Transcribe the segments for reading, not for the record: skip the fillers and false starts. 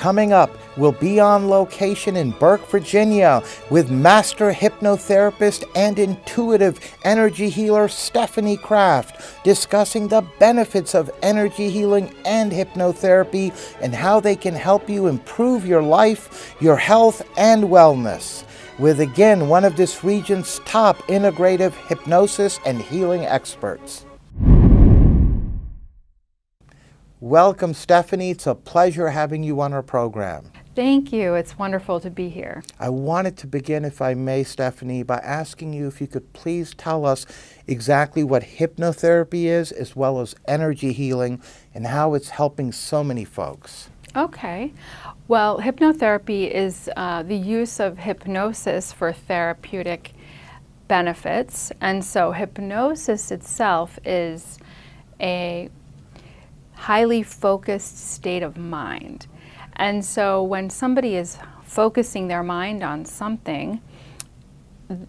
Coming up, we'll be on location in Burke, Virginia with master hypnotherapist and intuitive energy healer Stephanie Kraft, discussing the benefits of energy healing and hypnotherapy and how they can help you improve your life, your health, and wellness, with again one of this region's top integrative hypnosis and healing experts. Welcome, Stephanie. It's a pleasure having you on our program. Thank you. It's wonderful to be here. I wanted to begin, if I may, Stephanie, by asking you if you could please tell us exactly what hypnotherapy is, as well as energy healing, and how it's helping so many folks. Okay. Well, hypnotherapy is the use of hypnosis for therapeutic benefits. And so hypnosis itself is a highly focused state of mind. And so when somebody is focusing their mind on something,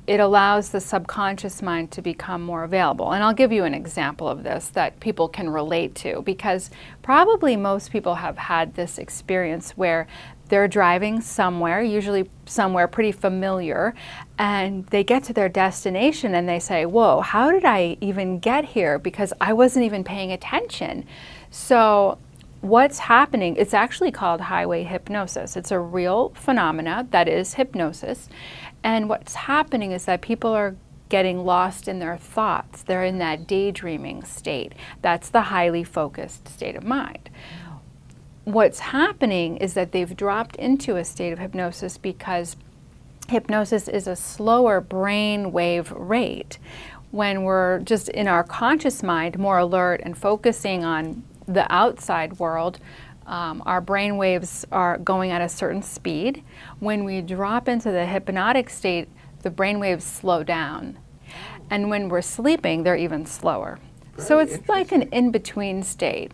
it allows the subconscious mind to become more available. And I'll give you an example of this that people can relate to, because probably most people have had this experience where they're driving somewhere, usually somewhere pretty familiar, and they get to their destination and they say, whoa, how did I even get here? Because I wasn't even paying attention. So what's happening, it's actually called highway hypnosis. It's a real phenomena that is hypnosis. And what's happening is that people are getting lost in their thoughts. They're in that daydreaming state. That's the highly focused state of mind. What's happening is that they've dropped into a state of hypnosis because hypnosis is a slower brain wave rate. When we're just in our conscious mind, more alert and focusing on the outside world, our brain waves are going at a certain speed. When we drop into the hypnotic state, the brain waves slow down. And when we're sleeping, they're even slower. So it's like an in-between state.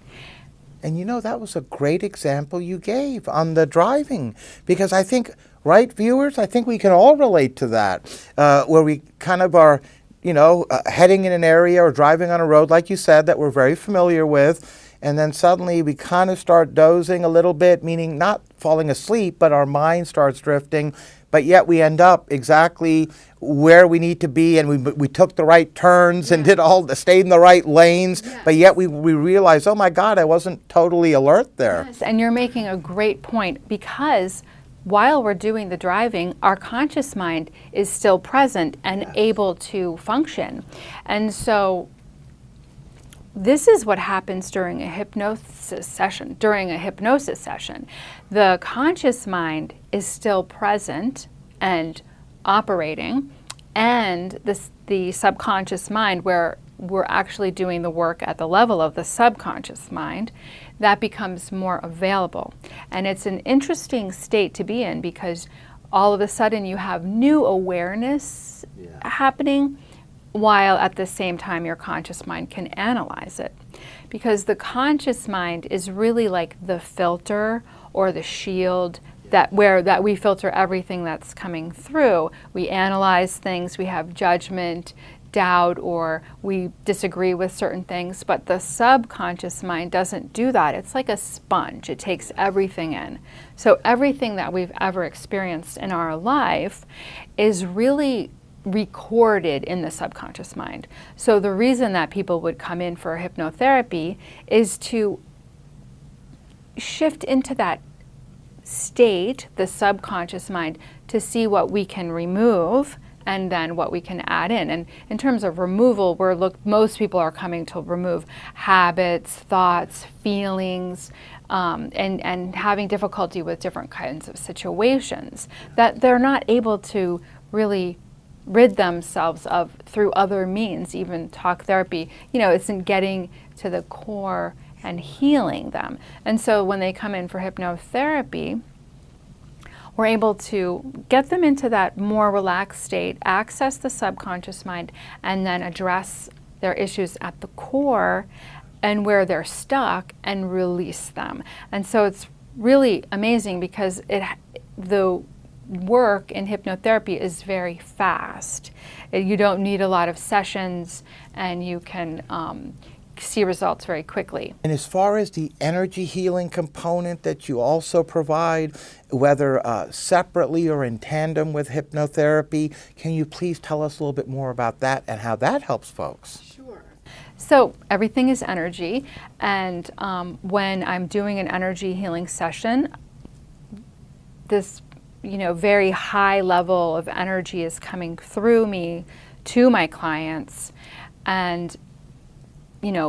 And you know, that was a great example you gave on the driving, because I think, right, viewers, I think we can all relate to that, where we kind of are, you know, heading in an area or driving on a road, like you said, that we're very familiar with, and then suddenly we kind of start dozing a little bit, meaning not falling asleep, but our mind starts drifting, but yet we end up exactly where we need to be, and we took the right turns and stayed in the right lanes, but yet we realize, oh my God, I wasn't totally alert there. Yes, and you're making a great point, because while we're doing the driving, our conscious mind is still present and able to function. And so this is what happens during a hypnosis session. The conscious mind is still present and operating, and the subconscious mind, where we're actually doing the work at the level of the subconscious mind, that becomes more available. And it's an interesting state to be in, because all of a sudden you have new awareness happening, while at the same time your conscious mind can analyze it. Because the conscious mind is really like the filter or the shield that we filter everything that's coming through. We analyze things, we have judgment, doubt, or we disagree with certain things, but the subconscious mind doesn't do that. It's like a sponge. It takes everything in. So everything that we've ever experienced in our life is really recorded in the subconscious mind. So the reason that people would come in for hypnotherapy is to shift into that state, the subconscious mind, to see what we can remove and then what we can add in. And in terms of removal, most people are coming to remove habits, thoughts, feelings, and having difficulty with different kinds of situations that they're not able to really rid themselves of through other means. Even talk therapy, isn't getting to the core and healing them. And so when they come in for hypnotherapy, we're able to get them into that more relaxed state, access the subconscious mind, and then address their issues at the core and where they're stuck and release them. And so it's really amazing, because the work in hypnotherapy is very fast. You don't need a lot of sessions, and you can see results very quickly. And as far as the energy healing component that you also provide, whether separately or in tandem with hypnotherapy, can you please tell us a little bit more about that and how that helps folks? Sure. So everything is energy, and when I'm doing an energy healing session, this very high level of energy is coming through me to my clients, and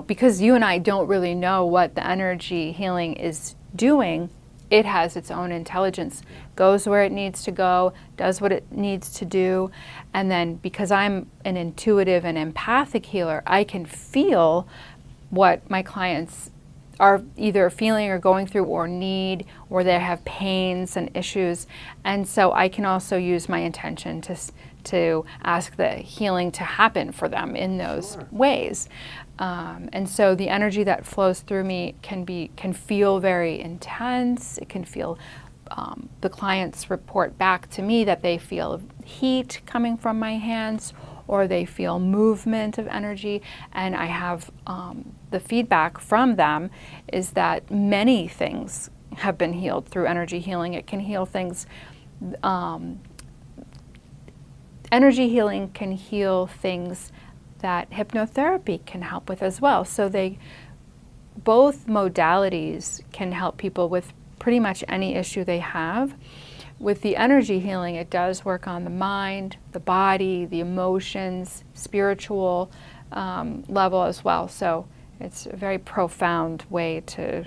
because you and I don't really know what the energy healing is doing, it has its own intelligence, goes where it needs to go, does what it needs to do, and then because I'm an intuitive and empathic healer, I can feel what my clients are either feeling or going through or need, or they have pains and issues, and so I can also use my intention to ask the healing to happen for them in those ways. And so the energy that flows through me can feel very intense. It can feel, the clients report back to me that they feel heat coming from my hands, or they feel movement of energy, and I have the feedback from them is that many things have been healed through energy healing. It can heal things. Energy healing can heal things that hypnotherapy can help with as well. So both modalities can help people with pretty much any issue they have. With the energy healing, it does work on the mind, the body, the emotions, spiritual level as well. So it's a very profound way to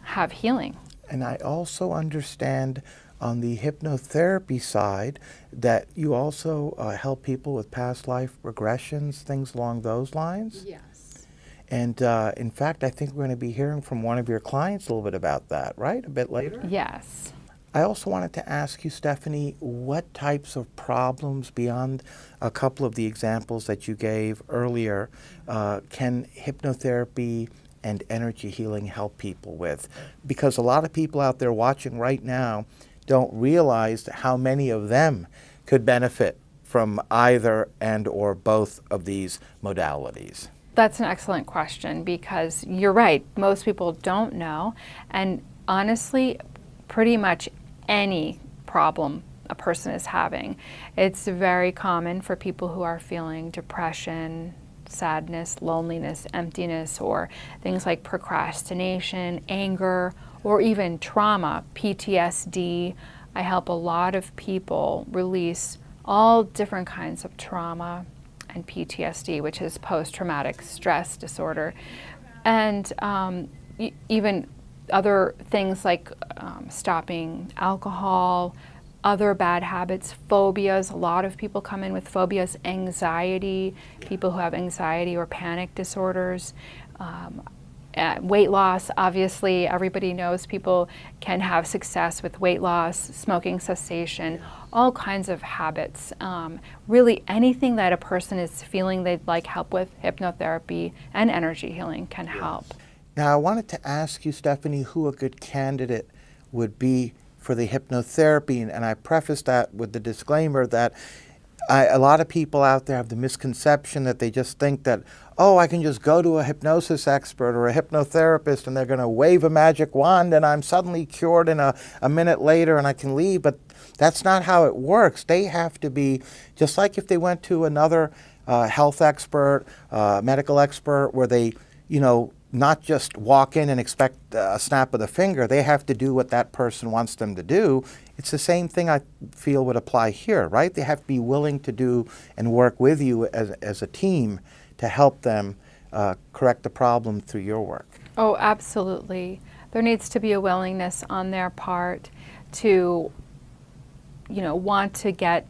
have healing. And I also understand on the hypnotherapy side that you also help people with past life regressions, things along those lines? Yes. And in fact, I think we're going to be hearing from one of your clients a little bit about that, right? A bit later? Yes. I also wanted to ask you, Stephanie, what types of problems beyond a couple of the examples that you gave earlier can hypnotherapy and energy healing help people with? Because a lot of people out there watching right now don't realize how many of them could benefit from either and or both of these modalities. That's an excellent question, because you're right, most people don't know, and honestly, pretty much any problem a person is having. It's very common for people who are feeling depression, sadness, loneliness, emptiness, or things like procrastination, anger, or even trauma, PTSD. I help a lot of people release all different kinds of trauma and PTSD, which is post-traumatic stress disorder, and even other things like stopping alcohol, other bad habits, phobias. A lot of people come in with phobias, anxiety, people who have anxiety or panic disorders, weight loss. Obviously, everybody knows people can have success with weight loss, smoking cessation, all kinds of habits. Really anything that a person is feeling they'd like help with, hypnotherapy and energy healing can help. Now, I wanted to ask you, Stephanie, who a good candidate would be for the hypnotherapy, and I preface that with the disclaimer that a lot of people out there have the misconception that they just think that, oh, I can just go to a hypnosis expert or a hypnotherapist and they're going to wave a magic wand and I'm suddenly cured in a minute later and I can leave. But that's not how it works. They have to be, just like if they went to another health expert, medical expert, where they, not just walk in and expect a snap of the finger. They have to do what that person wants them to do. It's the same thing I feel would apply here, right? They have to be willing to do and work with you as a team to help them correct the problem through your work. Oh, absolutely. There needs to be a willingness on their part to, want to get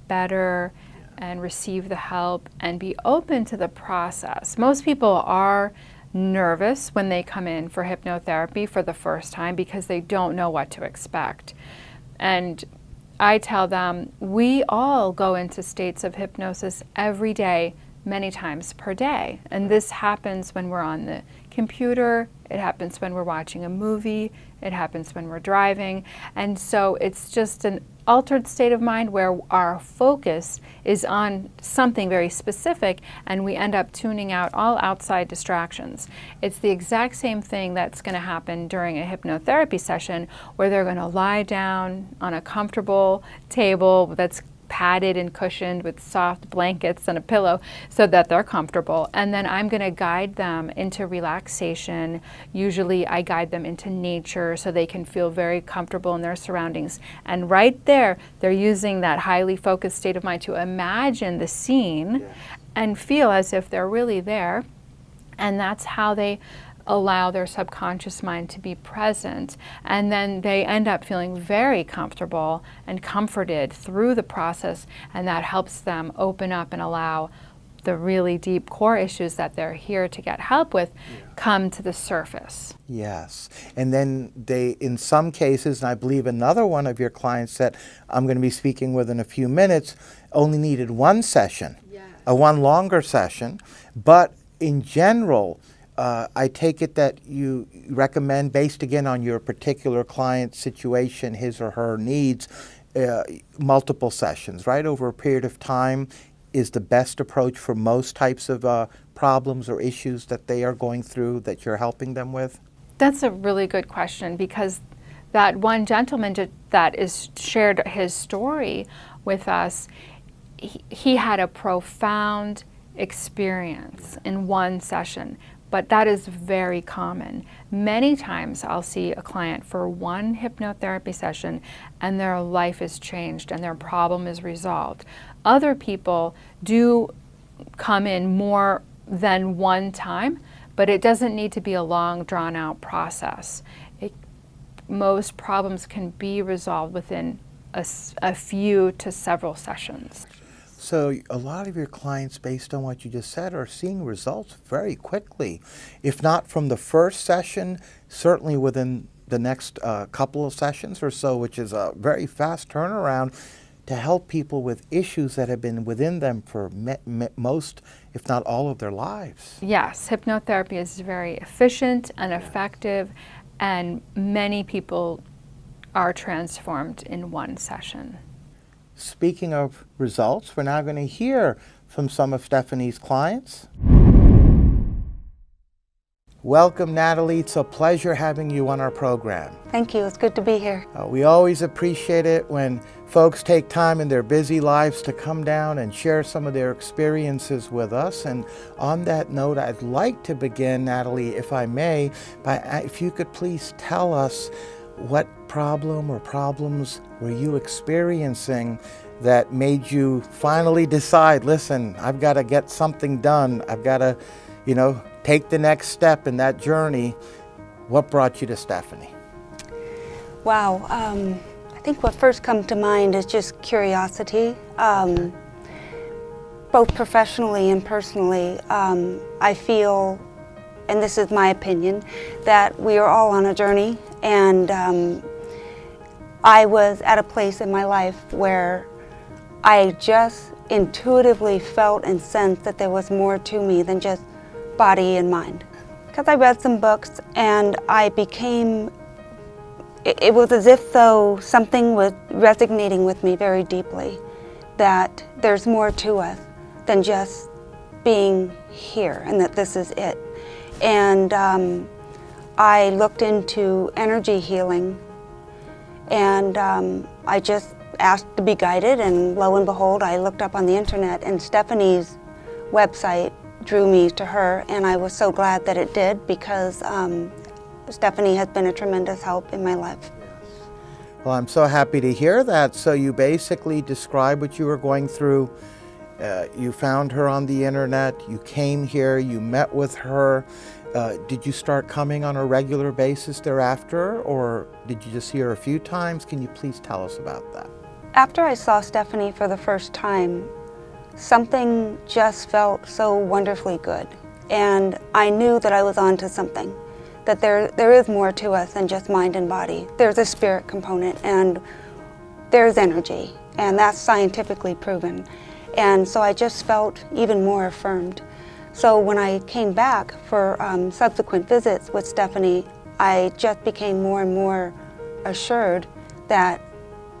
better and receive the help and be open to the process. Most people are nervous when they come in for hypnotherapy for the first time because they don't know what to expect. And I tell them, we all go into states of hypnosis every day, many times per day. And this happens when we're on the computer, it happens when we're watching a movie, it happens when we're driving. And so it's just an altered state of mind where our focus is on something very specific and we end up tuning out all outside distractions. It's the exact same thing that's going to happen during a hypnotherapy session, where they're going to lie down on a comfortable table that's padded and cushioned with soft blankets and a pillow so that they're comfortable. And then I'm going to guide them into relaxation. Usually I guide them into nature so they can feel very comfortable in their surroundings. And right there, they're using that highly focused state of mind to imagine the scene and feel as if they're really there. And that's how they allow their subconscious mind to be present, and then they end up feeling very comfortable and comforted through the process, and that helps them open up and allow the really deep core issues that they're here to get help with come to the surface. Yes, and then they, in some cases, and I believe another one of your clients that I'm going to be speaking with in a few minutes, only needed one session, one longer session, but in general, I take it that you recommend, based again on your particular client situation, his or her needs, multiple sessions, right? Over a period of time is the best approach for most types of problems or issues that they are going through that you're helping them with? That's a really good question, because that one gentleman that is shared his story with us, he had a profound experience in one session. But that is very common. Many times I'll see a client for one hypnotherapy session and their life is changed and their problem is resolved. Other people do come in more than one time, but it doesn't need to be a long, drawn-out process. Most problems can be resolved within a few to several sessions. So a lot of your clients, based on what you just said, are seeing results very quickly. If not from the first session, certainly within the next couple of sessions or so, which is a very fast turnaround to help people with issues that have been within them for most, if not all of their lives. Yes, hypnotherapy is very efficient and effective, and many people are transformed in one session. Speaking of results, we're now going to hear from some of Stephanie's clients. Welcome, Natalie. It's a pleasure having you on our program. Thank you. It's good to be here. We always appreciate it when folks take time in their busy lives to come down and share some of their experiences with us. And on that note, I'd like to begin, Natalie, if I may, if you could please tell us what problem or problems were you experiencing that made you finally decide, listen, I've got to get something done. I've got to, take the next step in that journey. What brought you to Stephanie? Wow. I think what first comes to mind is just curiosity. Both professionally and personally, I feel, and this is my opinion, that we are all on a journey. And I was at a place in my life where I just intuitively felt and sensed that there was more to me than just body and mind. Because I read some books and I became, it was as if though something was resonating with me very deeply, that there's more to us than just being here, and that this is it. And I looked into energy healing, and I just asked to be guided, and lo and behold, I looked up on the internet, and Stephanie's website drew me to her, and I was so glad that it did, because Stephanie has been a tremendous help in my life. Well, I'm so happy to hear that. So you basically described what you were going through. You found her on the internet, you came here, you met with her. Did you start coming on a regular basis thereafter, or did you just see her a few times? Can you please tell us about that? After I saw Stephanie for the first time, something just felt so wonderfully good. And I knew that I was onto something, that there is more to us than just mind and body. There's a spirit component, and there's energy, and that's scientifically proven. And so I just felt even more affirmed. So when I came back for subsequent visits with Stephanie, I just became more and more assured that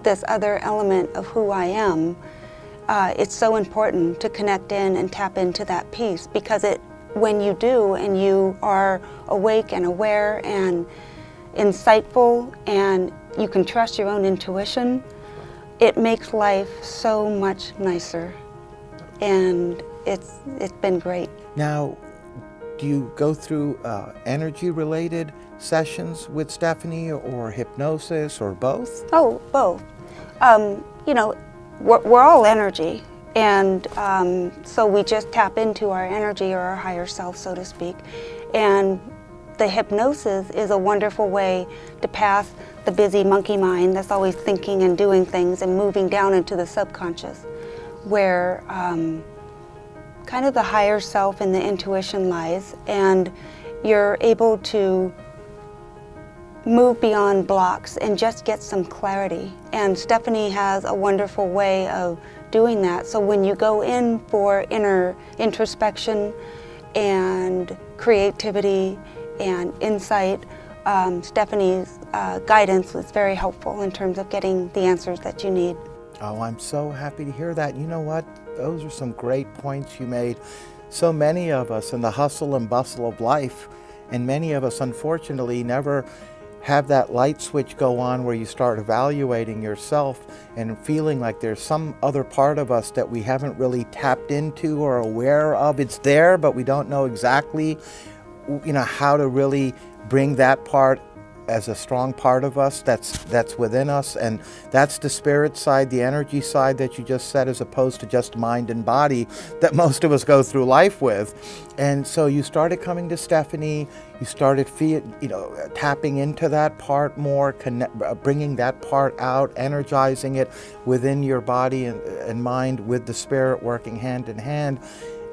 this other element of who I am, it's so important to connect in and tap into that piece, because when you do and you are awake and aware and insightful and you can trust your own intuition, it makes life so much nicer, and it's been great. Now, do you go through energy-related sessions with Stephanie, or hypnosis, or both? Oh, both. You know, we're all energy, and so we just tap into our energy, or our higher self, so to speak. And the hypnosis is a wonderful way to pass the busy monkey mind that's always thinking and doing things and moving down into the subconscious, where kind of the higher self and the intuition lies, and you're able to move beyond blocks and just get some clarity. And Stephanie has a wonderful way of doing that. So when you go in for inner introspection and creativity and insight, Stephanie's guidance was very helpful in terms of getting the answers that you need. Oh, I'm so happy to hear that. You know what? Those are some great points you made. So many of us in the hustle and bustle of life, and many of us unfortunately never have that light switch go on where you start evaluating yourself and feeling like there's some other part of us that we haven't really tapped into or aware of. It's there, but we don't know exactly, you know, how to really bring that part as a strong part of us that's within us. And that's the spirit side, the energy side that you just said, as opposed to just mind and body that most of us go through life with. And so you started coming to Stephanie, you started tapping into that part more, bringing that part out, energizing it within your body and mind, with the spirit working hand in hand.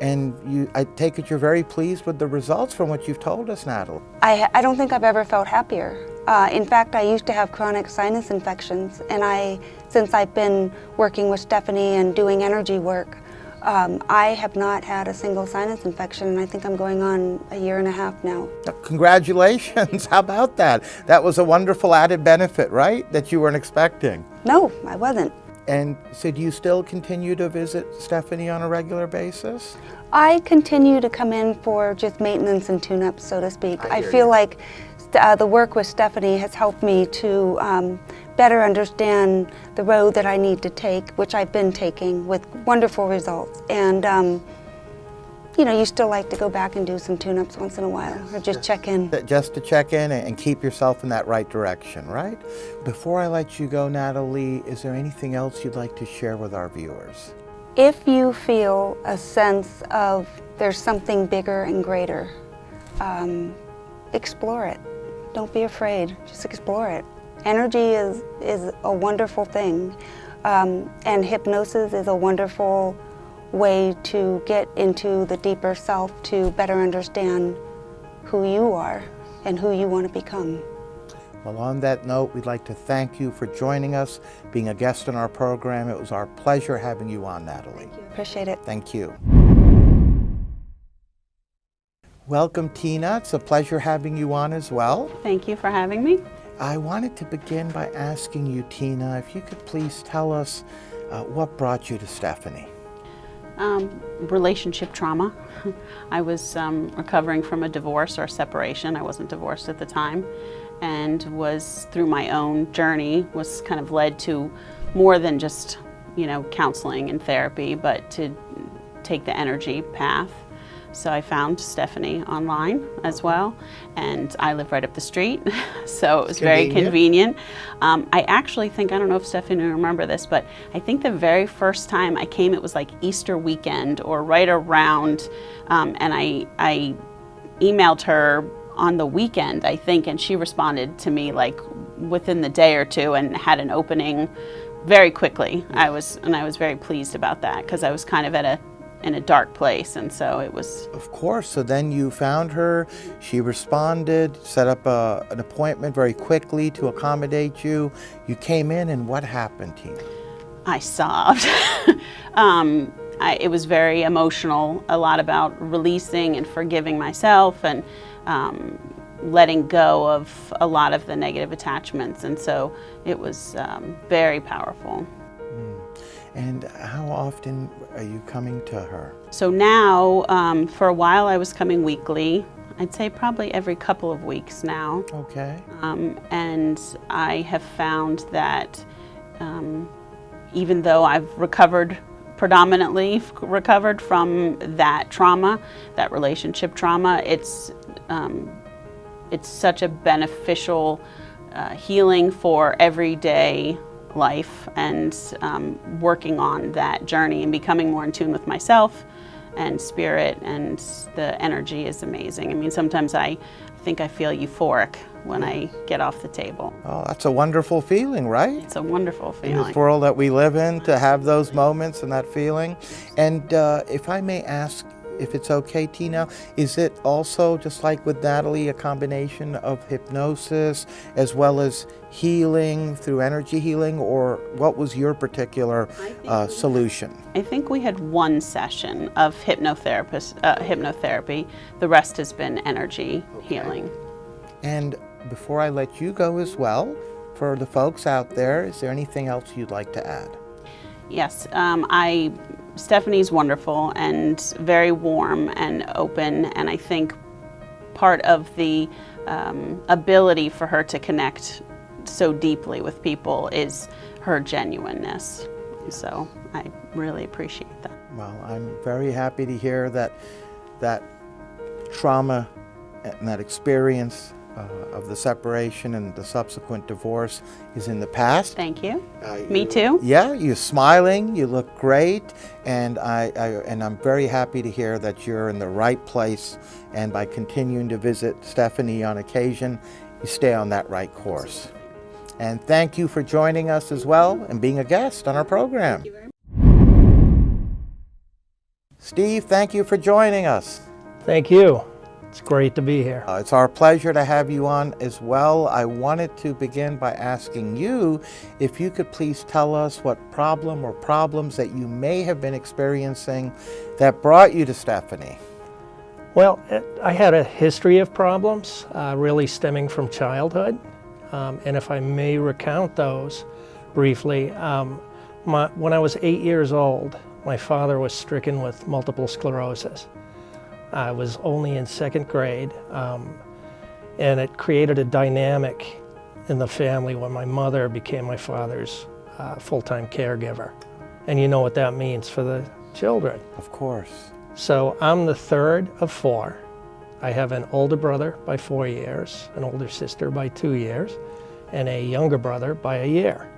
And I take it you're very pleased with the results from what you've told us, Natalie. I don't think I've ever felt happier. In fact, I used to have chronic sinus infections, and since I've been working with Stephanie and doing energy work, I have not had a single sinus infection, and I think I'm going on a year and a half now. Congratulations. How about that? That was a wonderful added benefit, right? That you weren't expecting. No, I wasn't. And so do you still continue to visit Stephanie on a regular basis? I continue to come in for just maintenance and tune-ups, so to speak. I feel like the work with Stephanie has helped me to better understand the road that I need to take, which I've been taking with wonderful results. And you know, you still like to go back and do some tune-ups once in a while, or just check in. Just to check in and keep yourself in that right direction, right? Before I let you go, Natalie, is there anything else you'd like to share with our viewers? If you feel a sense of there's something bigger and greater, explore it. Don't be afraid, just explore it. Energy is a wonderful thing, and hypnosis is a wonderful way to get into the deeper self, to better understand who you are and who you want to become. Well, on that note, we'd like to thank you for joining us, being a guest on our program. It was our pleasure having you on, Natalie. Thank you. Appreciate it. Thank you. Welcome, Tina. It's a pleasure having you on as well. Thank you for having me. I wanted to begin by asking you, Tina, if you could please tell us what brought you to Stephanie. Relationship trauma. I was recovering from a divorce or separation. I wasn't divorced at the time, and was, through my own journey, was kind of led to more than just, you know, counseling and therapy, but to take the energy path. So I found Stephanie online as well, and I live right up the street, so it was very convenient. I actually think, I don't know if Stephanie will remember this, but I think the very first time I came, it was like Easter weekend or right around, and I emailed her on the weekend, I think, and she responded to me like within the day or two and had an opening very quickly. I was very pleased about that, because I was kind of in a dark place, and so it was. Of course. So then you found her, she responded, set up an appointment very quickly to accommodate you. You came in, and what happened, Tina? I sobbed. It was very emotional, a lot about releasing and forgiving myself, and letting go of a lot of the negative attachments, and so it was very powerful. And how often are you coming to her? So now, for a while I was coming weekly. I'd say probably every couple of weeks now. Okay. And I have found that even though I've predominantly recovered from that trauma, that relationship trauma, it's such a beneficial healing for everyday life, and working on that journey and becoming more in tune with myself and spirit, and the energy is amazing. I mean, sometimes I think I feel euphoric when I get off the table. Oh, that's a wonderful feeling, right? It's a wonderful feeling. In this world that we live in, to have those moments and that feeling. And if I may ask, if it's okay, Tina, is it also, just like with Natalie, a combination of hypnosis as well as healing through energy healing, or what was your particular solution? I think we had one session of hypnotherapy. The rest has been energy healing. And before I let you go as well, for the folks out there, is there anything else you'd like to add? Yes, Stephanie's wonderful and very warm and open, and I think part of the ability for her to connect so deeply with people is her genuineness. So I really appreciate that. Well, I'm very happy to hear that trauma and that experience of the separation and the subsequent divorce is in the past. Thank you. Me too. Yeah, you're smiling, you look great, and I'm very happy to hear that you're in the right place, and by continuing to visit Stephanie on occasion, you stay on that right course. And thank you for joining us as well and being a guest on our program. Thank you very much. Steve, thank you for joining us. Thank you. It's great to be here. It's our pleasure to have you on as well. I wanted to begin by asking you if you could please tell us what problem or problems that you may have been experiencing that brought you to Stephanie. Well, I had a history of problems, really stemming from childhood. And if I may recount those briefly, when I was 8 years old, my father was stricken with multiple sclerosis. I was only in second grade, and it created a dynamic in the family when my mother became my father's full-time caregiver. And you know what that means for the children. Of course. So I'm the third of four. I have an older brother by 4 years, an older sister by 2 years, and a younger brother by a year.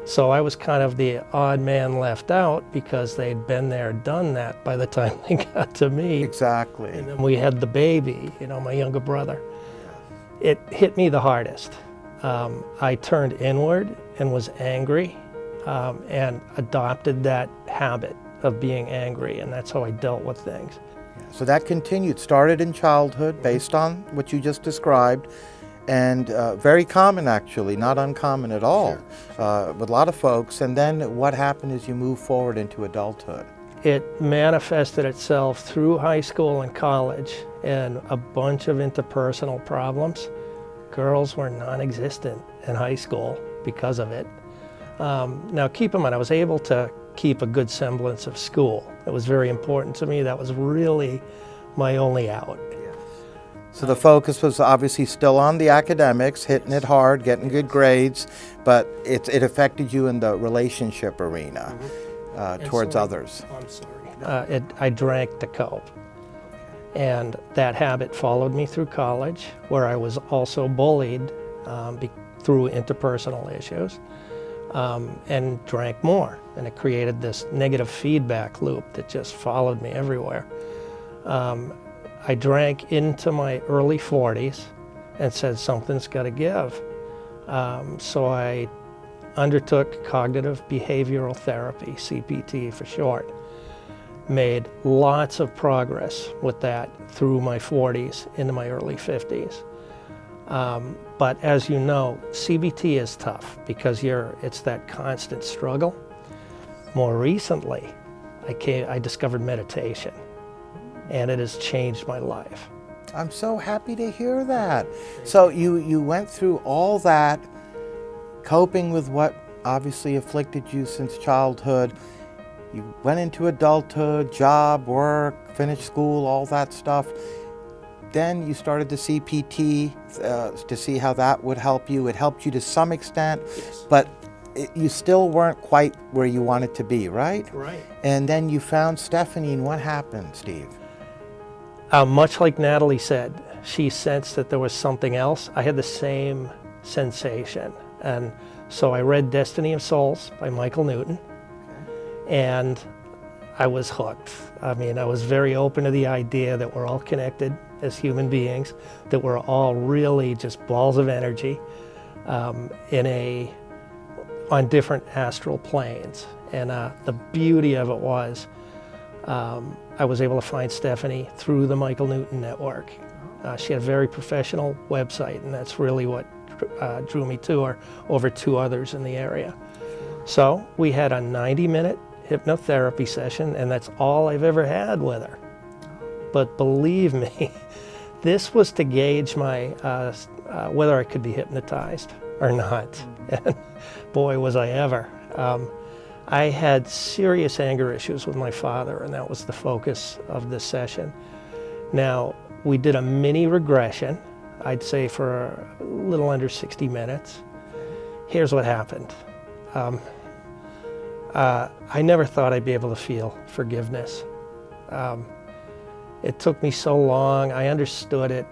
So I was kind of the odd man left out because they'd been there, done that by the time they got to me. Exactly. And then we had the baby, you know, my younger brother. It hit me the hardest. I turned inward and was angry, and adopted that habit of being angry, and that's how I dealt with things. So that continued, started in childhood based on what you just described, and very common actually, not uncommon at all, with a lot of folks. And then what happened as you move forward into adulthood? It manifested itself through high school and college in a bunch of interpersonal problems. Girls were non-existent in high school because of it. Now keep in mind, I was able to keep a good semblance of school. It was very important to me. That was really my only out. So the focus was obviously still on the academics, hitting it hard, getting good grades, but it affected you in the relationship arena towards others. I'm sorry. I drank to cope. And that habit followed me through college, where I was also bullied through interpersonal issues, and drank more. And it created this negative feedback loop that just followed me everywhere. I drank into my early 40s and said, something's got to give. So I undertook cognitive behavioral therapy, CBT for short. Made lots of progress with that through my 40s into my early 50s. But as you know, CBT is tough because it's that constant struggle. More recently, I discovered meditation, and it has changed my life. I'm so happy to hear that. So you went through all that, coping with what obviously afflicted you since childhood. You went into adulthood, job, work, finished school, all that stuff. Then you started to see PT to see how that would help you. It helped you to some extent, Yes. but you still weren't quite where you wanted to be, right? Right. And then you found Stephanie, and what happened, Steve? Much like Natalie said, she sensed that there was something else. I had the same sensation. And so I read Destiny of Souls by Michael Newton, and I was hooked. I mean, I was very open to the idea that we're all connected as human beings, that we're all really just balls of energy on different astral planes. And the beauty of it was, I was able to find Stephanie through the Michael Newton Network. She had a very professional website, and that's really what drew me to her over 2 others in the area. So we had a 90-minute hypnotherapy session, and that's all I've ever had with her. But believe me, this was to gauge my whether I could be hypnotized or not. And boy, was I ever. I had serious anger issues with my father, and that was the focus of this session. Now, we did a mini regression, I'd say for a little under 60 minutes. Here's what happened. I never thought I'd be able to feel forgiveness. It took me so long. I understood it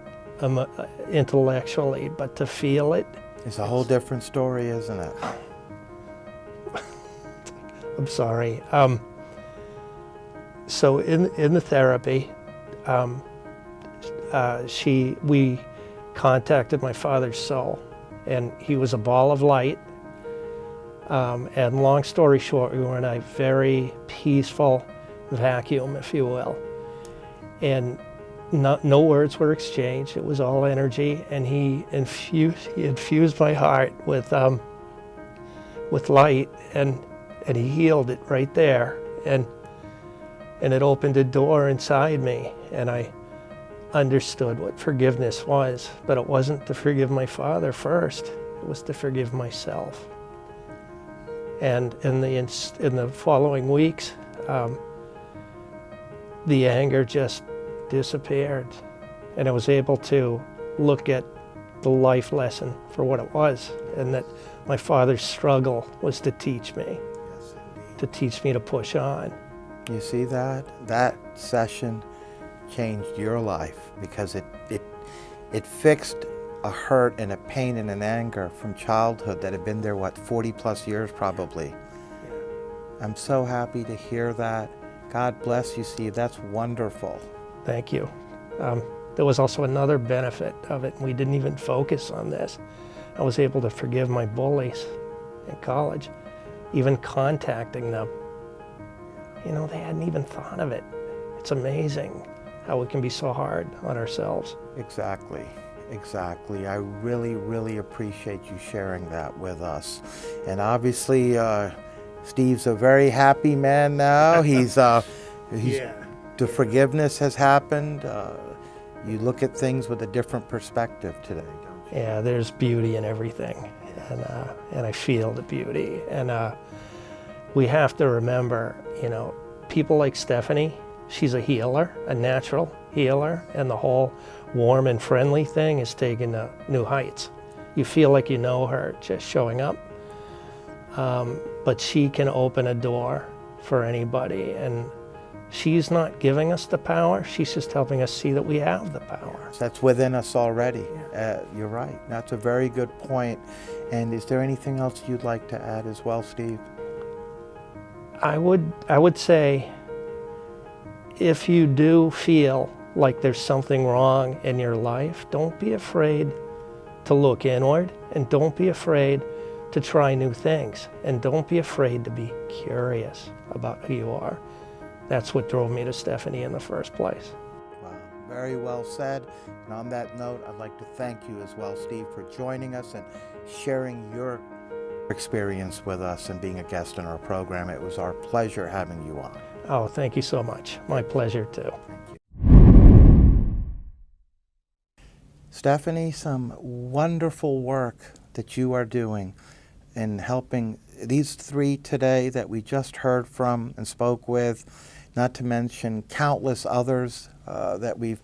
intellectually, but to feel it, It's a whole different story, isn't it? I'm sorry. So in the therapy, we contacted my father's soul, and he was a ball of light. And long story short, we were in a very peaceful vacuum, if you will. And no words were exchanged. It was all energy, and he infused my heart with light, and he healed it right there. And it opened a door inside me, and I understood what forgiveness was. But it wasn't to forgive my father first. It was to forgive myself. And in the following weeks, the anger just disappeared, and I was able to look at the life lesson for what it was, and that my father's struggle was to teach me, to push on. You see that? That session changed your life because it fixed a hurt and a pain and an anger from childhood that had been there, 40 plus years probably. Yeah. I'm so happy to hear that. God bless you, Steve. That's wonderful. Thank you. There was also another benefit of it. We didn't even focus on this. I was able to forgive my bullies in college, even contacting them. You know, they hadn't even thought of it. It's amazing how we can be so hard on ourselves. Exactly. Exactly. I really, really appreciate you sharing that with us. And obviously, Steve's a very happy man now. He's Yeah. The forgiveness has happened. You look at things with a different perspective today, don't you? Yeah, there's beauty in everything, and I feel the beauty. And we have to remember, you know, people like Stephanie, she's a healer, a natural healer, and the whole warm and friendly thing is taken to new heights. You feel like you know her just showing up, but she can open a door for anybody, and she's not giving us the power, she's just helping us see that we have the power. That's within us already. You're right. That's a very good point. And is there anything else you'd like to add as well, Steve? I would say, if you do feel like there's something wrong in your life, don't be afraid to look inward, and don't be afraid to try new things, and don't be afraid to be curious about who you are. That's what drove me to Stephanie in the first place. Wow, very well said. And on that note, I'd like to thank you as well, Steve, for joining us and sharing your experience with us and being a guest in our program. It was our pleasure having you on. 'em. Oh, thank you so much. My pleasure too. Stephanie, some wonderful work that you are doing in helping these three today that we just heard from and spoke with, not to mention countless others that we've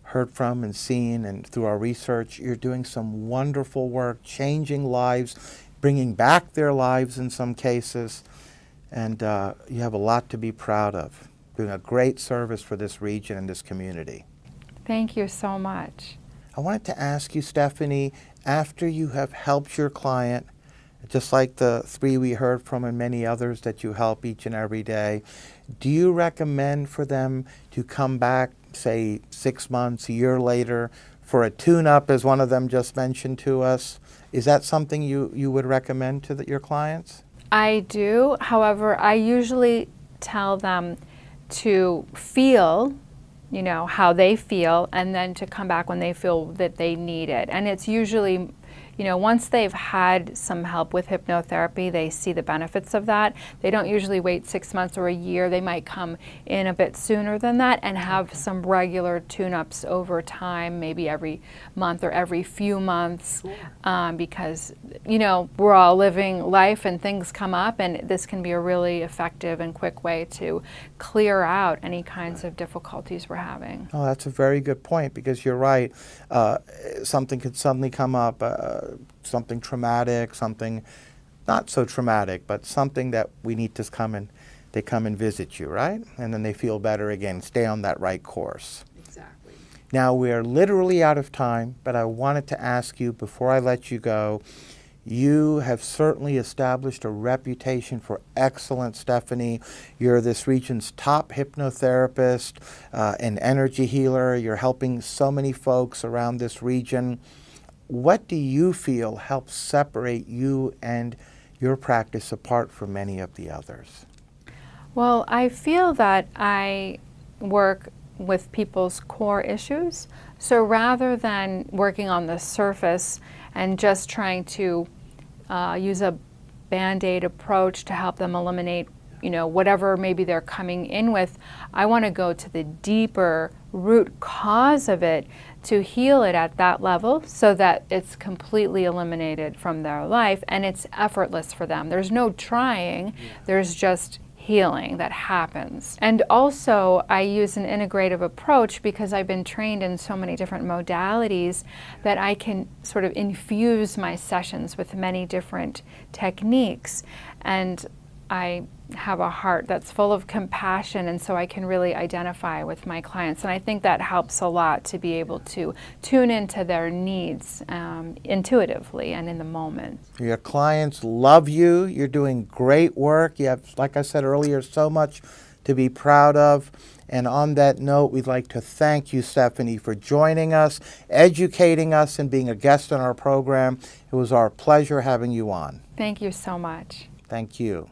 heard from and seen, and through our research. You're doing some wonderful work, changing lives, bringing back their lives in some cases, and you have a lot to be proud of, doing a great service for this region and this community. Thank you so much. I wanted to ask you, Stephanie, after you have helped your client, just like the three we heard from and many others that you help each and every day, do you recommend for them to come back, say 6 months, a year later, for a tune-up, as one of them just mentioned to us? Is that something you would recommend to your clients? I do. However, I usually tell them to feel, you know, how they feel, and then to come back when they feel that they need it. And it's usually, you know, once they've had some help with hypnotherapy, they see the benefits of that. They don't usually wait 6 months or a year. They might come in a bit sooner than that and have some regular tune-ups over time, maybe every month or every few months, because, you know, we're all living life and things come up, and this can be a really effective and quick way to clear out any kinds of difficulties we're having. Oh, that's a very good point, because you're right. Something could suddenly come up, something traumatic, something not so traumatic, but something that we need to they come and visit you, right? And then they feel better again, stay on that right course. Exactly. Now, we're literally out of time, but I wanted to ask you, before I let you go, you have certainly established a reputation for excellence, Stephanie. You're this region's top hypnotherapist, an energy healer. You're helping so many folks around this region. What do you feel helps separate you and your practice apart from many of the others? Well, I feel that I work with people's core issues. So rather than working on the surface and just trying to use a Band-Aid approach to help them eliminate, you know, whatever maybe they're coming in with, I want to go to the deeper root cause of it to heal it at that level so that it's completely eliminated from their life and it's effortless for them. There's no trying, there's just healing that happens. And also I use an integrative approach because I've been trained in so many different modalities that I can sort of infuse my sessions with many different techniques. And I have a heart that's full of compassion, and so I can really identify with my clients. And I think that helps a lot to be able to tune into their needs intuitively and in the moment. Your clients love you. You're doing great work. You have, like I said earlier, so much to be proud of. And on that note, we'd like to thank you, Stephanie, for joining us, educating us, and being a guest on our program. It was our pleasure having you on. Thank you so much. Thank you.